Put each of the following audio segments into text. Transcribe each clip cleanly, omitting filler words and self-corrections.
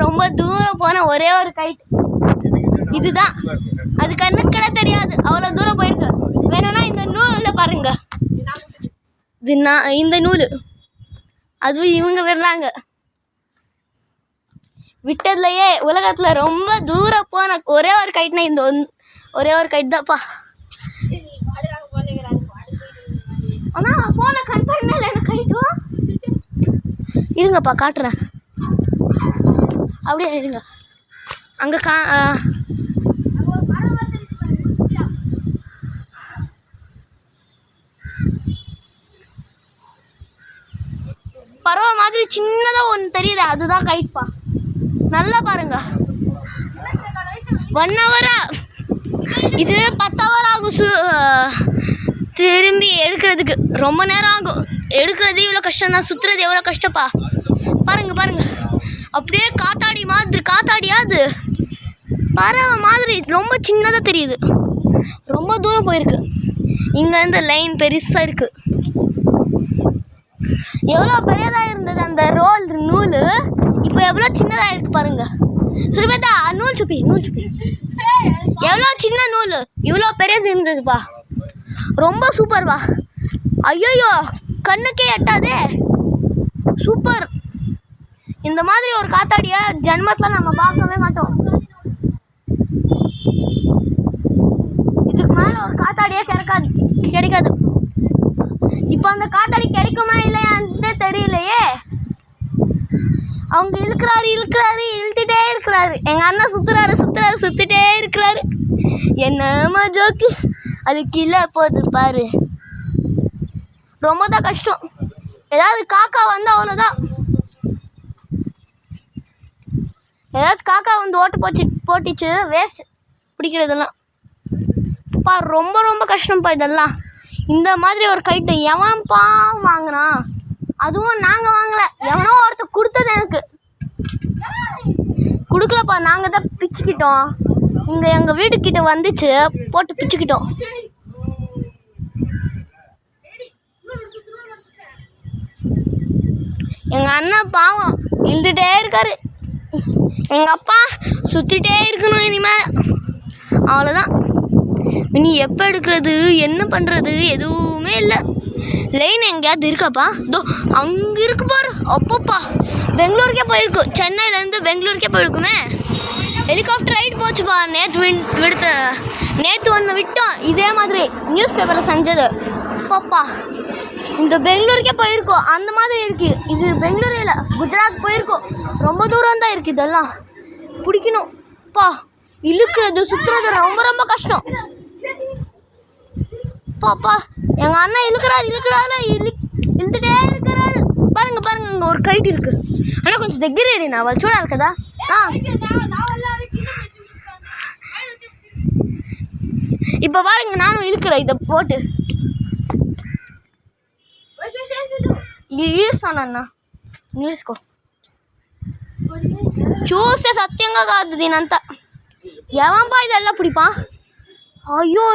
ரொம்ப தூரம் போன ஒரே ஒரு கைட் இதுதான். அது கண்ணுக்கு கூட தெரியாது, அவ்வளோ தூரம் போயிருக்கு. வேணும்னா இந்த நூலில் பாருங்க, இது இந்த நூல் அதுவும் இவங்க விடுறாங்க. விட்டதுலையே உலகத்தில் ரொம்ப தூரம் போன ஒரே ஒரு கைட்னா இந்த ஒரே ஒரு கைட் தான்ப்பா. ஆனால் ஃபோனை கட் பண்ணல எனக்கு கைட்டும். இருங்கப்பா காட்டுறேன், அப்படியே இருங்க. அங்கே பறவை மாதிரி சின்னதாக ஒன்று தெரியுது, அதுதான் கைட்பா. நல்லா பாருங்க. 1 ஹவரா, இது 10 ஹவர் ஆகும் திரும்பி எடுக்கிறதுக்கு. ரொம்ப நேரம் ஆகும் எடுக்கிறது. இவ்வளோ கஷ்டம் தான், சுற்றுறது எவ்வளோ கஷ்டப்பா. பாருங்க பாருங்க, அப்படியே காத்தாடியாது பறவை மாதிரி ரொம்ப சின்னதாக தெரியுது. ரொம்ப தூரம் போயிருக்கு. இங்கேருந்து லைன் பெருசாக இருக்குது. எவ்வளோ பெரியதாக இருந்தது அந்த நூல், இப்போ எவ்வளோ சின்னதாக இருக்குது பாருங்க. சுரபேதா நூல் சுப்பி எவ்வளோ சின்ன நூல் இவ்வளோ பெரியது இருந்ததுப்பா. ரொம்ப சூப்பர்ப்பா. ஐயோ கண்ணுக்கே எட்டாதே, சூப்பர். இந்த மாதிரி ஒரு காத்தாடியை ஜென்மத்தில் நம்ம பார்க்கவே மாட்டோம். இதுக்கு மேலே ஒரு காத்தாடியே கிடைக்காது. இப்போ அந்த காத்தாடி கிடைக்குமா இல்லையான்னு தெரியலையே. அவங்க இழுத்துட்டே இருக்கிறாரு. எங்கள் அண்ணன் சுற்றிட்டே இருக்கிறாரு. என்னம்மா ஜோக்கு, அது கீழே போகுது பாரு. ரொம்ப தான் கஷ்டம். ஏதாவது காக்கா வந்து அவ்வளோதான். ஏதாவது காக்கா வந்து போட்டுச்சு வேஸ்ட் பிடிக்கிறதெல்லாம். பா ரொம்ப ரொம்ப கஷ்டம்ப்பா இதெல்லாம். இந்த மாதிரி ஒரு கைட்டு எவன்ப்பா வாங்கினான்? அதுவும் நாங்கள் வாங்கலை, எவனோ ஒருத்தர் கொடுத்தது. எனக்கு கொடுக்கலப்பா, நாங்கள் தான் பிச்சுக்கிட்டோம். இங்கே எங்கள் வீட்டுக்கிட்ட வந்துச்சு, போட்டு பிச்சுக்கிட்டோம். எங்கள் அண்ணன் பாவம் இழுத்துட்டே இருக்காரு. எங்கள் அப்பா சுற்றிட்டே இருக்கணும் இனிமேல். அவ்வளோதான். இனி எப்போ எடுக்கிறது, என்ன பண்ணுறது, எதுவுமே இல்லை. லைன் எங்கேயாவது இருக்காப்பா? இதோ அங்கே இருக்கு பாரு. அப்பப்பா பெங்களூருக்கே போயிருக்கும். சென்னையிலேருந்து பெங்களூருக்கே போயிருக்குமே. Helicopter right போச்சுப்பா. நேற்று ஒன்று விட்டோம் இதே மாதிரி நியூஸ் பேப்பரில் செஞ்சது. பாப்பா இந்த பெங்களூருக்கே போயிருக்கோம். அந்த மாதிரி இருக்குது. இது பெங்களூரு இல்லை, குஜராத் போயிருக்கோம். ரொம்ப தூரம் தான் இருக்குது. இதெல்லாம் பிடிக்கணும் பா. இழுக்கிறது சுற்றுறது ரொம்ப ரொம்ப கஷ்டம் பாப்பா. எங்கள் அண்ணன் இழுத்துட்டே இருக்கிறாரு. பாருங்க இங்கே ஒரு கைட் இருக்கு. ஆனால் கொஞ்சம் దగ్గరేడి నా వాళ్ళు చూడాలి కదా. இப்போ பாருங்க, நானும் இழுக்கிறேன் இதை పోటు ఈడ్స్తానన్నా. ఈడ్చుకో. చూస్తే సత్యంగా కాదు దీనంతా. எவன்பா இதெல்லாம் பிடிப்பா? ஐயோ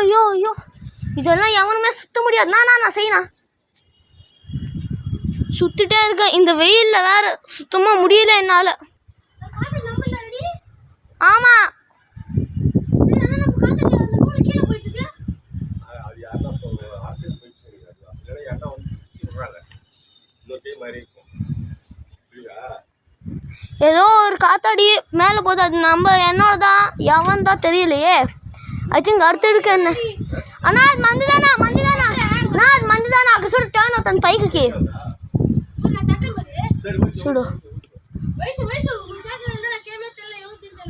இதெல்லாம் எவனுமே சுற்ற முடியாது. நான் செய்யணா சுற்றிட்டே இருக்கேன். இந்த வெயிலில் வேறு சுத்தமாக முடியல என்னால். ஆமாம், ஏதோ ஒரு காத்தாடி மேலே போகுது. அது என்னோட தான், எவன் தான் தெரியலையே. ஐ திங்க் அடுத்து இருக்கு என்ன. అన్నా అది మందిదానా నా అది మందిదానా అక్కడ చూడు టర్న్ అవుతుంది పైకి చూడు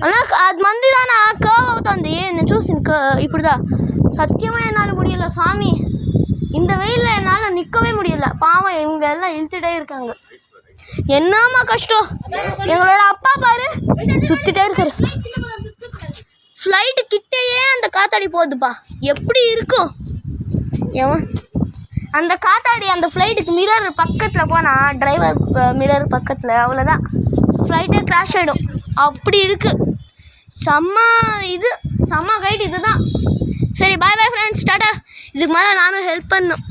అన్నా అది మందిదానా కర్వ్ అవుతుంది. నేను చూసిన ఇప్పుడుదా. சத்தியமாக என்னால் முடியல சாமி. இந்த வெயிலில் என்னால் நிற்கவே முடியல. பாவம் இவங்க எல்லாம் இழுத்துட்டே இருக்காங்க. என்னம்மா கஷ்டம். எங்களோட அப்பா பாரு சுற்றிட்டே இருக்காரு. ஃப்ளைட்டு கிட்டேயே அந்த காத்தாடி போகுதுப்பா. எப்படி இருக்கும் ஏன் அந்த காத்தாடி? அந்த ஃப்ளைட்டுக்கு மிரர் பக்கத்தில் போனால், டிரைவர் மிரர் பக்கத்தில், அவ்வளோதான் ஃப்ளைட்டே கிராஷ் ஆகிடும். அப்படி இருக்குது. செம்ம கைட் இது தான். சரி பாய் ஃப்ரெண்ட்ஸ், டாட்டா. இதுக்கு மேலே நானும் ஹெல்ப் பண்ணணும்.